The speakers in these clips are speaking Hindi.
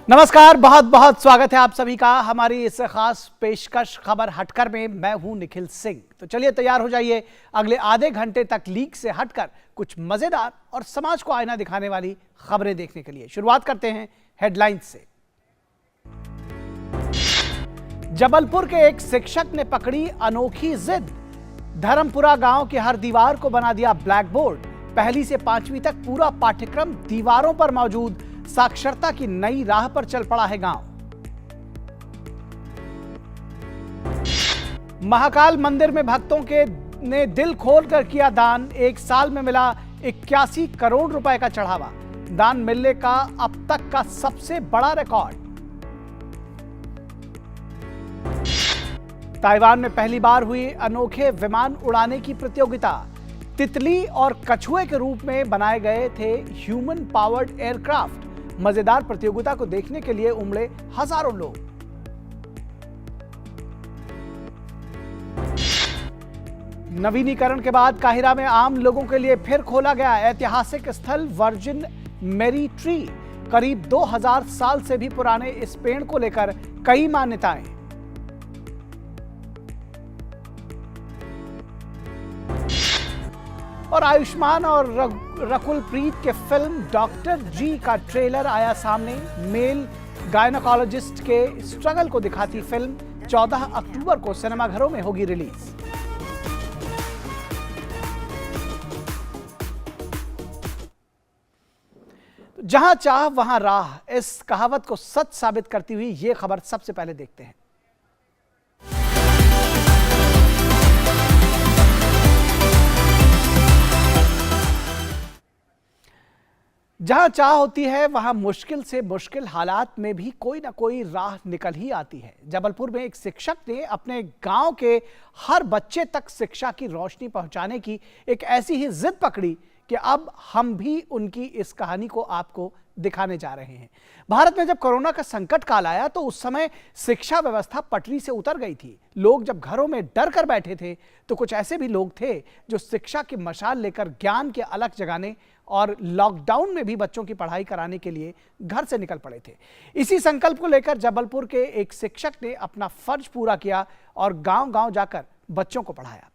नमस्कार, बहुत बहुत स्वागत है आप सभी का हमारी इस खास पेशकश खबर हटकर में। मैं हूं निखिल सिंह। तो चलिए तैयार हो जाइए अगले आधे घंटे तक लीक से हटकर कुछ मजेदार और समाज को आईना दिखाने वाली खबरें देखने के लिए। शुरुआत करते हैं हेडलाइंस से। जबलपुर के एक शिक्षक ने पकड़ी अनोखी जिद। धर्मपुरा गांव की हर दीवार को बना दिया ब्लैक बोर्ड। पहली से 5वीं तक पूरा पाठ्यक्रम दीवारों पर मौजूद। साक्षरता की नई राह पर चल पड़ा है गांव। महाकाल मंदिर में भक्तों के ने दिल खोलकर किया दान। एक साल में मिला 81 करोड़ रुपए का चढ़ावा। दान मिलने का अब तक का सबसे बड़ा रिकॉर्ड। ताइवान में पहली बार हुई अनोखे विमान उड़ाने की प्रतियोगिता। तितली और कछुए के रूप में बनाए गए थे ह्यूमन पावर्ड एयरक्राफ्ट। मजेदार प्रतियोगिता को देखने के लिए उमड़े हजारों लोग। नवीनीकरण के बाद काहिरा में आम लोगों के लिए फिर खोला गया ऐतिहासिक स्थल वर्जिन मेरी ट्री। करीब 2000 साल से भी पुराने इस पेड़ को लेकर कई मान्यताएं। और आयुष्मान और रकुल प्रीत के फिल्म डॉक्टर जी का ट्रेलर आया सामने। मेल गायनोकोलॉजिस्ट के स्ट्रगल को दिखाती फिल्म 14 अक्टूबर को सिनेमाघरों में होगी रिलीज। जहां चाह वहां राह, इस कहावत को सच साबित करती हुई यह खबर सबसे पहले देखते हैं। जहां चाह होती है वहां मुश्किल से मुश्किल हालात में भी कोई ना कोई राह निकल ही आती है। जबलपुर में एक शिक्षक ने अपने गांव के हर बच्चे तक शिक्षा की रोशनी पहुंचाने की एक ऐसी ही जिद पकड़ी कि अब हम भी उनकी इस कहानी को आपको दिखाने जा रहे हैं। भारत में जब कोरोना का संकट काल आया तो उस समय शिक्षा व्यवस्था पटरी से उतर गई थी। लोग जब घरों में डर कर बैठे थे तो कुछ ऐसे भी लोग थे जो शिक्षा की मशाल लेकर ज्ञान के अलख जगाने और लॉकडाउन में भी बच्चों की पढ़ाई कराने के लिए घर से निकल पड़े थे। इसी संकल्प को लेकर जबलपुर के एक शिक्षक ने अपना फर्ज पूरा किया और गांव-गांव जाकर बच्चों को पढ़ाया।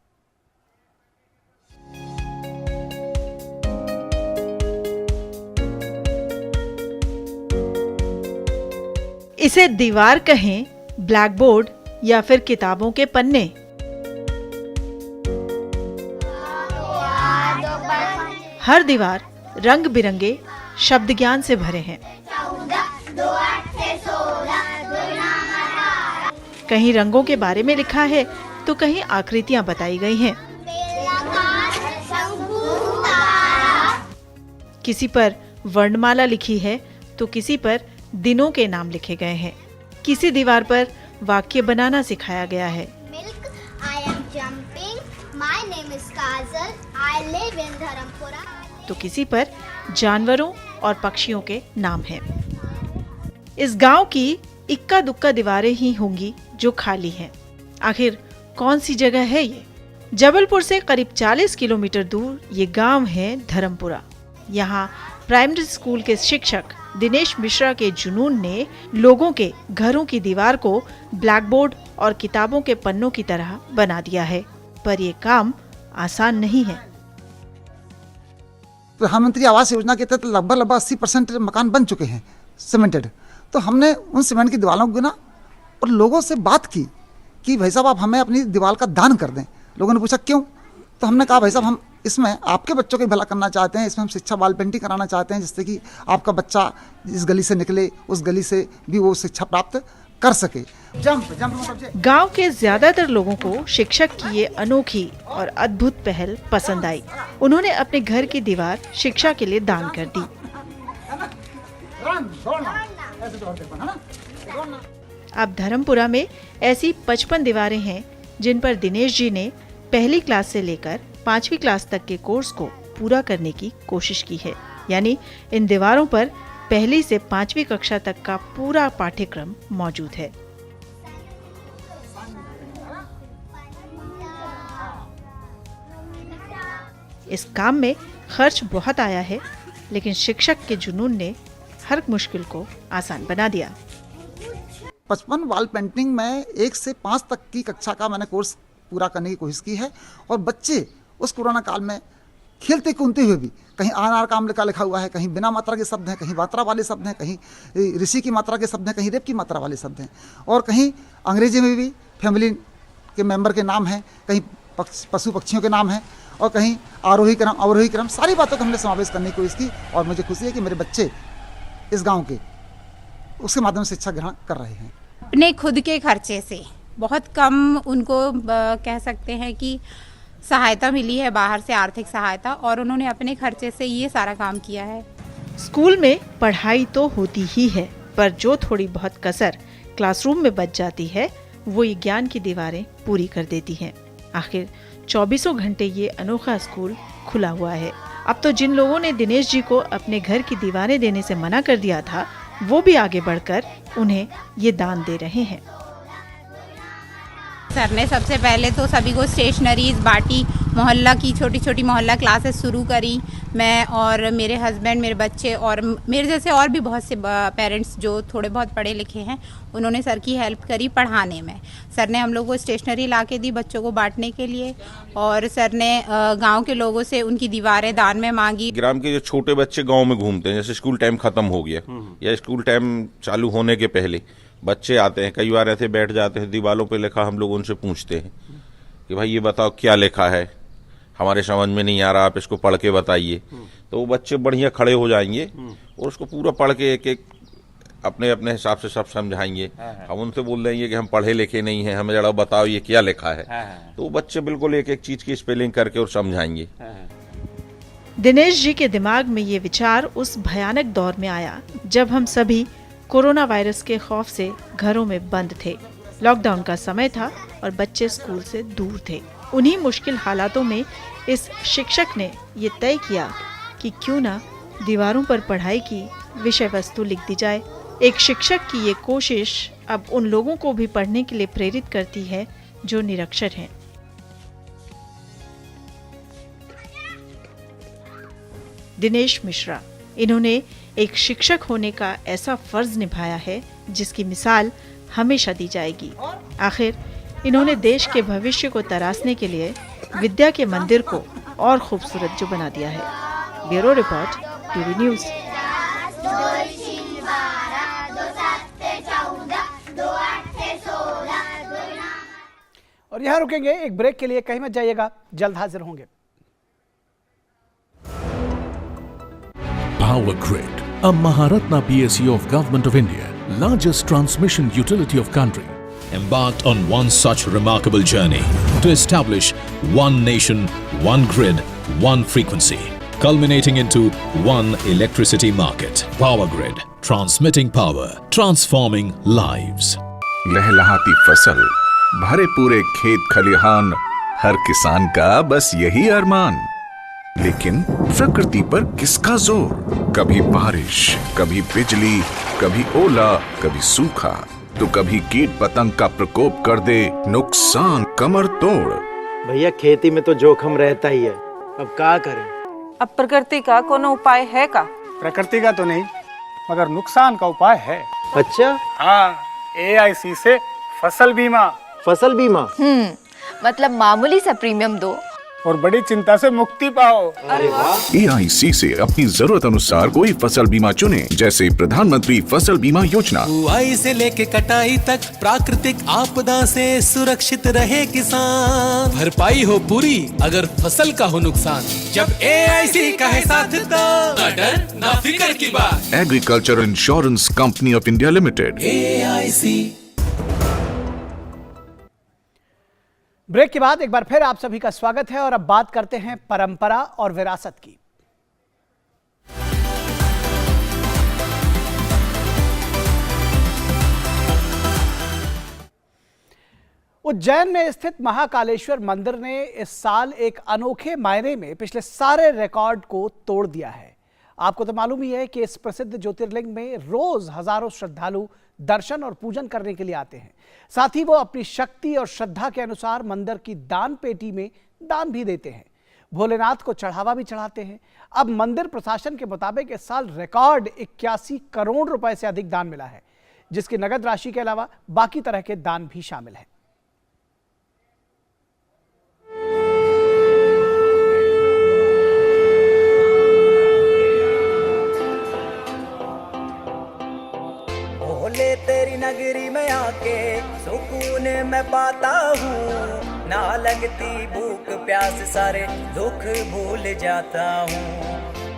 इसे दीवार कहें, ब्लैक बोर्ड या फिर किताबों के पन्ने। हर दीवार रंग बिरंगे शब्द ज्ञान से भरे हैं। कहीं रंगों के बारे में लिखा है तो कहीं आकृतियां बताई गई हैं। किसी पर वर्णमाला लिखी है तो किसी पर दिनों के नाम लिखे गए हैं। किसी दीवार पर वाक्य बनाना सिखाया गया है। तो किसी पर जानवरों और पक्षियों के नाम हैं। इस गांव की इक्का दुक्का दीवारें ही होंगी जो खाली हैं। आखिर कौन सी जगह है ये? जबलपुर से करीब 40 किलोमीटर दूर ये गांव है धर्मपुरा। यहाँ प्राइमरी स्कूल के शिक्षक दिनेश मिश्रा के जुनून ने लोगों के घरों की दीवार को ब्लैक बोर्ड और किताबों के पन्नों की तरह बना दिया है, पर ये काम आसान नहीं है। प्रधानमंत्री आवास योजना के तहत लगभग 80% मकान बन चुके हैं सीमेंटेड। तो हमने उन सीमेंट की दीवारों को गिना और लोगों से बात की कि भाई साहब आप हमें अपनी दीवार का दान कर दें। लोगों ने पूछा क्यों? तो हमने कहा भाई साहब हम इसमें आपके बच्चों को भला करना चाहते हैं, इसमें हम शिक्षा वॉल पेंटिंग कराना चाहते हैं जिससे कि आपका बच्चा इस गली से निकले उस गली से भी वो शिक्षा प्राप्त कर सके। गांव के ज्यादातर लोगों को शिक्षक की ये अनोखी और अद्भुत पहल पसंद आई। उन्होंने अपने घर की दीवार शिक्षा के लिए दान कर दी। अब धर्मपुरा में ऐसी 55 दीवारें हैं जिन पर दिनेश जी ने पहली क्लास से लेकर 5वीं क्लास तक के कोर्स को पूरा करने की कोशिश की है। यानी इन दीवारों पर पहली से 5वीं कक्षा तक का पूरा पाठ्यक्रम मौजूद है। इस काम में खर्च बहुत आया है, लेकिन शिक्षक के जुनून ने हर मुश्किल को आसान बना दिया। 55 वॉल पेंटिंग में 1 से 5 तक की कक्षा का मैंने कोर्स पूरा करने की कोशिश की है। और बच्चे उस कोरोना काल में खेलते कूदते हुए भी, कहीं आनार काम लिखा हुआ है, कहीं बिना मात्रा के शब्द हैं, कहीं मात्रा वाले शब्द हैं, कहीं ऋषि की मात्रा के शब्द हैं, कहीं रेप की मात्रा वाले शब्द हैं, और कहीं अंग्रेजी में भी फैमिली के मेंबर के नाम हैं, कहीं पशु पक्षियों के नाम हैं, और कहीं आरोही क्रम अवरोही क्रम, सारी बातों का हमने समावेश करने की कोशिश की। और मुझे खुशी है कि मेरे बच्चे इस गाँव के उसके माध्यम से शिक्षा ग्रहण कर रहे हैं। अपने खुद के खर्चे से बहुत कम उनको कह सकते हैं कि सहायता मिली है, बाहर से आर्थिक सहायता, और उन्होंने अपने खर्चे से ये सारा काम किया है। स्कूल में पढ़ाई तो होती ही है, पर जो थोड़ी बहुत कसर क्लासरूम में बच जाती है वो ये ज्ञान की दीवारें पूरी कर देती हैं। आखिर 24 घंटे ये अनोखा स्कूल खुला हुआ है। अब तो जिन लोगों ने दिनेश जी को अपने घर की दीवारें देने से मना कर दिया था, वो भी आगे बढ़कर उन्हें ये दान दे रहे हैं। सर ने सबसे पहले तो सभी को स्टेशनरीज बांटी, मोहल्ला की छोटी छोटी मोहल्ला क्लासेस शुरू करी। मैं और मेरे हस्बैंड, मेरे बच्चे और मेरे जैसे और भी बहुत से पेरेंट्स जो थोड़े बहुत पढ़े लिखे हैं, उन्होंने सर की हेल्प करी पढ़ाने में। सर ने हम लोग को स्टेशनरी ला के दी बच्चों को बांटने के लिए, और सर ने गांव के लोगों से उनकी दीवारें दान में मांगी। ग्राम के जो छोटे बच्चे गांव में घूमते हैं, जैसे स्कूल टाइम खत्म हो गया या स्कूल टाइम चालू होने के पहले बच्चे आते हैं, कई बार ऐसे बैठ जाते हैं, दीवालों पे लिखा, हम लोग उनसे पूछते हैं कि भाई ये बताओ क्या लिखा है, हमारे समझ में नहीं आ रहा, आप इसको पढ़ के बताइए। तो वो बच्चे बढ़िया खड़े हो जाएंगे और उसको पूरा पढ़ के एक एक अपने अपने हिसाब से सब समझाएंगे। हम उनसे बोल देंगे कि हम पढ़े लिखे नहीं हैं, हमें जरा बताओ ये क्या लिखा है। तो वो बच्चे बिल्कुल एक एक चीज की स्पेलिंग करके और समझाएंगे। दिनेश जी के दिमाग में ये विचार उस भयानक दौर में आया जब हम सभी कोरोना वायरस के खौफ से घरों में बंद थे। लॉकडाउन का समय था और बच्चे स्कूल से दूर थे। उन्हीं मुश्किल हालातों में इस शिक्षक ने ये तय किया कि क्यों ना दीवारों पर पढ़ाई की विषय वस्तु लिख दी जाए। एक शिक्षक की ये कोशिश अब उन लोगों को भी पढ़ने के लिए प्रेरित करती है जो निरक्षर हैं। दिनेश मिश्रा, इन्होंने एक शिक्षक होने का ऐसा फर्ज निभाया है जिसकी मिसाल हमेशा दी जाएगी। आखिर इन्होंने देश के भविष्य को तराशने के लिए विद्या के मंदिर को और खूबसूरत जो बना दिया है। Bureau report, TV news. और यहाँ रुकेंगे एक ब्रेक के लिए, कहीं मत जाइएगा, जल्द हाजिर होंगे। Power Grid, a Maharatna PSU of Government of India, largest transmission utility of country, embarked on one such remarkable journey to establish one nation, one grid, one frequency, culminating into one electricity market. Power Grid, transmitting power, transforming lives. लहलहाती फसल, भरे पूरे खेत खलिहान, हर किसान का बस यही अरमान। लेकिन प्रकृति पर किसका जोर? कभी बारिश, कभी बिजली, कभी ओला, कभी सूखा, तो कभी कीट पतंग का प्रकोप कर दे नुकसान कमर तोड़। भैया खेती में तो जोखम रहता ही है, अब क्या करें? अब प्रकृति का कोनो उपाय है का? प्रकृति का तो नहीं, मगर नुकसान का उपाय है। अच्छा? हाँ, AIC से फसल बीमा। फसल बीमा? मतलब मामूली सा प्रीमियम दो और बड़ी चिंता से मुक्ति पाओ। अरे वाह! AIC से अपनी जरूरत अनुसार कोई फसल बीमा चुने, जैसे प्रधानमंत्री फसल बीमा योजना। बुआई से लेके कटाई तक प्राकृतिक आपदा से सुरक्षित रहे किसान। भरपाई हो पूरी अगर फसल का हो नुकसान, जब AIC का है साथ तो ना डर ना फिक्र की बात। Agriculture insurance company of India limited, AIC। Break के बाद एक बार फिर आप सभी का स्वागत है और अब बात करते हैं परंपरा और विरासत की। उज्जैन में स्थित महाकालेश्वर मंदिर ने इस साल एक अनोखे मायने में पिछले सारे रिकॉर्ड को तोड़ दिया है। आपको तो मालूम ही है कि इस प्रसिद्ध ज्योतिर्लिंग में रोज हजारों श्रद्धालु दर्शन और पूजन करने के लिए आते हैं। साथ ही वो अपनी शक्ति और श्रद्धा के अनुसार मंदिर की दान पेटी में दान भी देते हैं। भोलेनाथ को चढ़ावा भी चढ़ाते हैं। अब मंदिर प्रशासन के मुताबिक इस साल रिकॉर्ड 81 करोड़ रुपए से अधिक दान मिला है, जिसकी नगद राशि के अलावा बाकी तरह के दान भी शामिल हैं। भोले तेरी नगरी में आके सुकून मैं पाता हूँ, ना लगती भूख प्यास सारे दुख भूल जाता हूँ,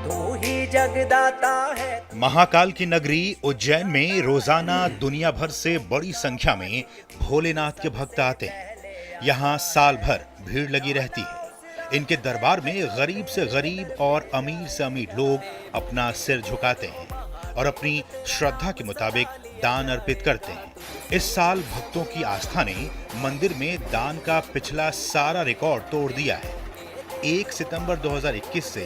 तू ही जगदाता है। महाकाल की नगरी उज्जैन में रोजाना दुनिया भर से बड़ी संख्या में भोलेनाथ के भक्त आते हैं। यहाँ साल भर भीड़ लगी रहती है। इनके दरबार में गरीब से गरीब और अमीर से अमीर लोग अपना सिर झुकाते हैं और अपनी श्रद्धा के मुताबिक दान अर्पित करते हैं। इस साल भक्तों की आस्था ने मंदिर में दान का पिछला सारा रिकॉर्ड तोड़ दिया है। 1 सितंबर 2021 से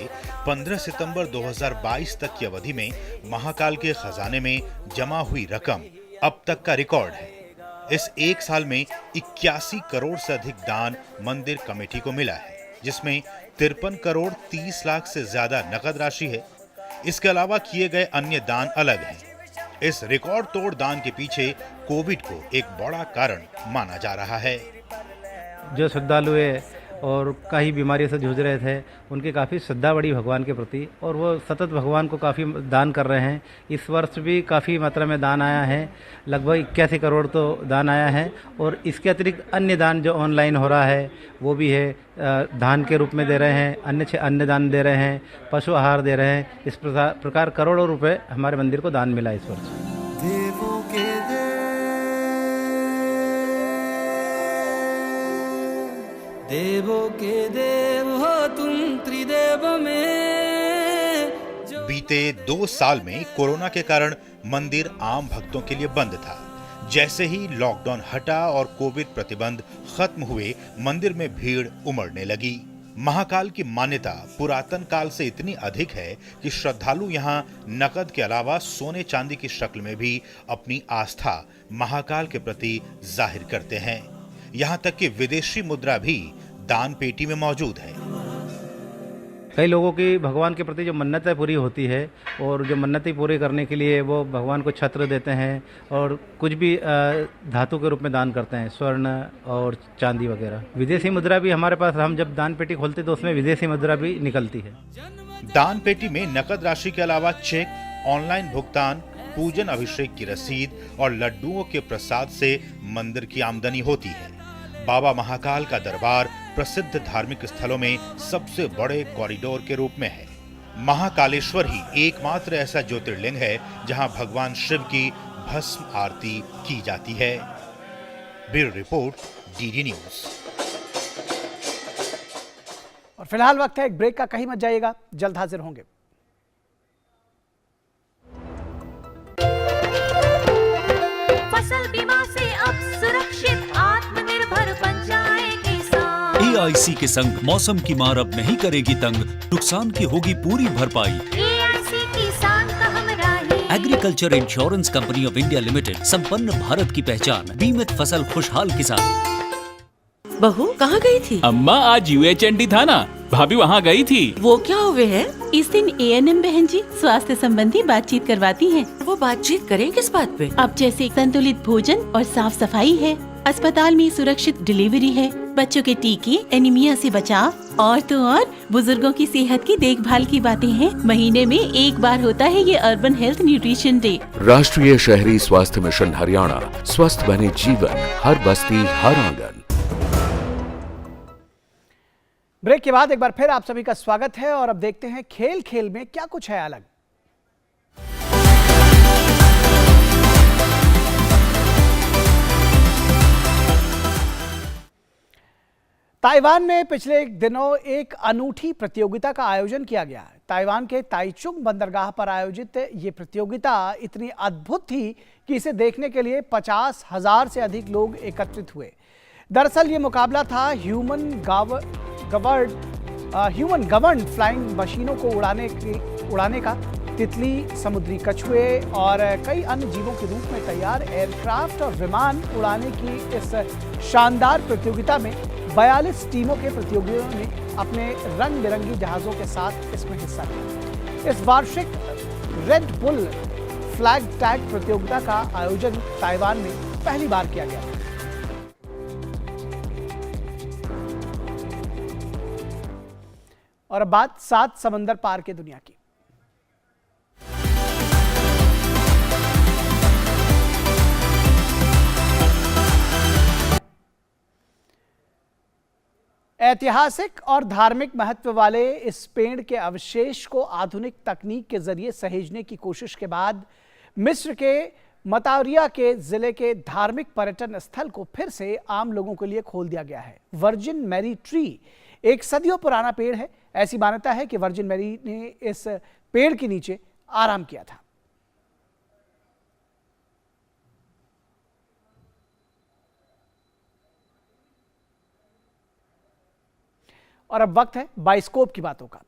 15 सितंबर 2022 तक की अवधि में महाकाल के खजाने में जमा हुई रकम अब तक का रिकॉर्ड है। इस एक साल में 81 करोड़ से अधिक दान मंदिर कमेटी को मिला है, जिसमें 53 करोड़ 30 लाख से ज्यादा नकद राशि है। इसके अलावा किए गए अन्य दान अलग हैं। इस रिकॉर्ड तोड़ दान के पीछे कोविड को एक बड़ा कारण माना जा रहा है। जो श्रद्धालु है और कई बीमारियों से जूझ रहे थे, उनकी काफ़ी श्रद्धा बढ़ी भगवान के प्रति और वो सतत भगवान को काफ़ी दान कर रहे हैं। इस वर्ष भी काफ़ी मात्रा में दान आया है, लगभग 81 करोड़ तो दान आया है। और इसके अतिरिक्त अन्य दान जो ऑनलाइन हो रहा है वो भी है, धान के रूप में दे रहे हैं, अन्य दान दे रहे हैं, पशु आहार दे रहे हैं। इस प्रकार करोड़ों रुपए हमारे मंदिर को दान मिला इस वर्ष। देवों के देवों के देव हो तुम त्रिदेव में। बीते 2 साल में कोरोना के कारण मंदिर आम भक्तों के लिए बंद था। जैसे ही लॉकडाउन हटा और कोविड प्रतिबंध खत्म हुए, मंदिर में भीड़ उमड़ने लगी। महाकाल की मान्यता पुरातन काल से इतनी अधिक है कि श्रद्धालु यहाँ नकद के अलावा सोने चांदी की शक्ल में भी अपनी आस्था महाकाल के प्रति जाहिर करते हैं। यहाँ तक कि विदेशी मुद्रा भी दान पेटी में मौजूद है। कई लोगों की भगवान के प्रति जो मन्नतें पूरी होती है और जो मन्नतें पूरी करने के लिए वो भगवान को छत्र देते हैं और कुछ भी धातु के रूप में दान करते हैं, स्वर्ण और चांदी वगैरह। विदेशी मुद्रा भी हमारे पास, हम जब दान पेटी खोलते तो उसमें विदेशी मुद्रा भी निकलती है। दान पेटी में नकद राशि के अलावा चेक, ऑनलाइन भुगतान, पूजन अभिषेक की रसीद और लड्डुओं के प्रसाद से मंदिर की आमदनी होती है। बाबा महाकाल का दरबार प्रसिद्ध धार्मिक स्थलों में सबसे बड़े कॉरिडोर के रूप में है। महाकालेश्वर ही एकमात्र ऐसा ज्योतिर्लिंग है जहां भगवान शिव की भस्म आरती की जाती है। Bureau report, DD news. और फिलहाल वक्त है एक ब्रेक का, कहीं मत जाइएगा, जल्द हाजिर होंगे। फसल बीमा से अब सुरक्षित आत्मनिर्भर बन जाए किसान। AIC के संग मौसम की मार अब नहीं करेगी तंग, नुकसान की होगी पूरी भरपाई। AIC किसान का हमराही। Agriculture insurance company of India limited, संपन्न भारत की पहचान, बीमित फसल खुशहाल किसान। बहू कहाँ गई थी? अम्मा आज UHND था ना, भाभी वहाँ गई थी। वो क्या हुए है? इस दिन ANM बहन जी स्वास्थ्य संबंधी बातचीत करवाती हैं। वो बातचीत करें किस बात पे? अब जैसे संतुलित भोजन और साफ सफाई है, अस्पताल में सुरक्षित डिलीवरी है, बच्चों के टीके, एनीमिया से बचाव और तो और बुजुर्गों की सेहत की देखभाल की बातें हैं। महीने में एक बार होता है ये अर्बन हेल्थ न्यूट्रिशन डे। राष्ट्रीय शहरी स्वास्थ्य मिशन हरियाणा, स्वस्थ बने जीवन, हर बस्ती हर आंगन। ब्रेक के बाद एक बार फिर आप सभी का स्वागत है और अब देखते हैं खेल खेल में क्या कुछ है अलग। ताइवान में पिछले दिनों एक अनूठी प्रतियोगिता का आयोजन किया गया। ताइवान के ताइचुंग बंदरगाह पर आयोजित ये प्रतियोगिता इतनी अद्भुत थी कि इसे देखने के लिए 50,000 से अधिक लोग एकत्रित हुए। दरअसल ये मुकाबला था ह्यूमन गवर्न्ड फ्लाइंग मशीनों को उड़ाने का। तितली, समुद्री कछुए और कई अन्य जीवों के रूप में तैयार एयरक्राफ्ट और विमान उड़ाने की इस शानदार प्रतियोगिता में 42 टीमों के प्रतियोगियों ने अपने रंग बिरंगी जहाजों के साथ इसमें हिस्सा लिया। इस वार्षिक रेड बुल फ्लैग टैग प्रतियोगिता का आयोजन ताइवान में पहली बार किया गया था। और अब बात 7 समंदर पार के दुनिया की। ऐतिहासिक और धार्मिक महत्व वाले इस पेड़ के अवशेष को आधुनिक तकनीक के जरिए सहेजने की कोशिश के बाद मिस्र के मतारिया के जिले के धार्मिक पर्यटन स्थल को फिर से आम लोगों के लिए खोल दिया गया है। वर्जिन मैरी ट्री एक सदियों पुराना पेड़ है। ऐसी मान्यता है कि वर्जिन मैरी ने इस पेड़ के नीचे आराम किया था। और अब वक्त है बाइस्कोप की बातों का।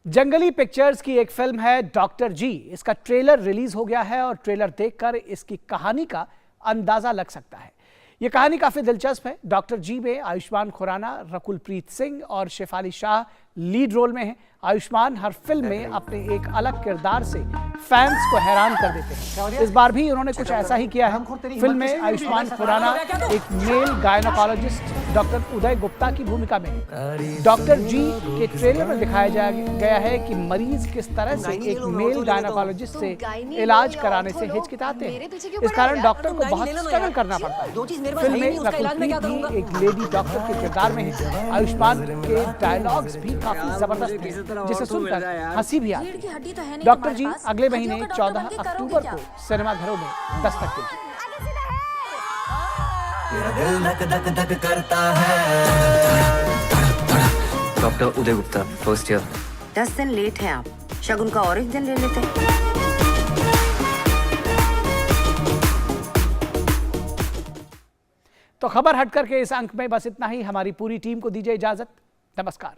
जंगली पिक्चर्स की एक फिल्म है डॉक्टर जी। इसका ट्रेलर रिलीज हो गया है और ट्रेलर देखकर इसकी कहानी का अंदाजा लग सकता है। यह कहानी काफी दिलचस्प है। डॉक्टर जी में आयुष्मान खुराना, रकुलप्रीत सिंह और शेफाली शाह लीड रोल में हैं। आयुष्मान हर फिल्म में अपने एक अलग किरदार से फैंस को हैरान कर देते हैं। इस बार भी उन्होंने कुछ ऐसा ही किया है। फिल्म में आयुष्मान खुराना एक मेल गायनोकोलॉजिस्ट डॉक्टर उदय गुप्ता की भूमिका में है। डॉक्टर जी के ट्रेलर में दिखाया गया है कि मरीज किस तरह से एक मेल गायनोकोलॉजिस्ट से इलाज कराने से हिचकिचाते हैं। इस कारण डॉक्टर को बहुत स्ट्रगल करना पड़ता है। फिल्म में रकुलप्रीत भी एक लेडी डॉक्टर के किरदार में है। आयुष्मान के डायलॉग्स भी काफी जबरदस्त हैं, जिसे सुनकर हंसी भी आती है। डॉक्टर जी अगले महीने 14 अक्टूबर को सिनेमाघरों में दस्तक देगी। डॉक्टर उदय गुप्ता, फर्स्ट ईयर। 10 दिन लेट है आप, शगुन का और एक दिन ले लेते। तो खबर हटकर के इस अंक में बस इतना ही। हमारी पूरी टीम को दीजिए इजाजत। नमस्कार।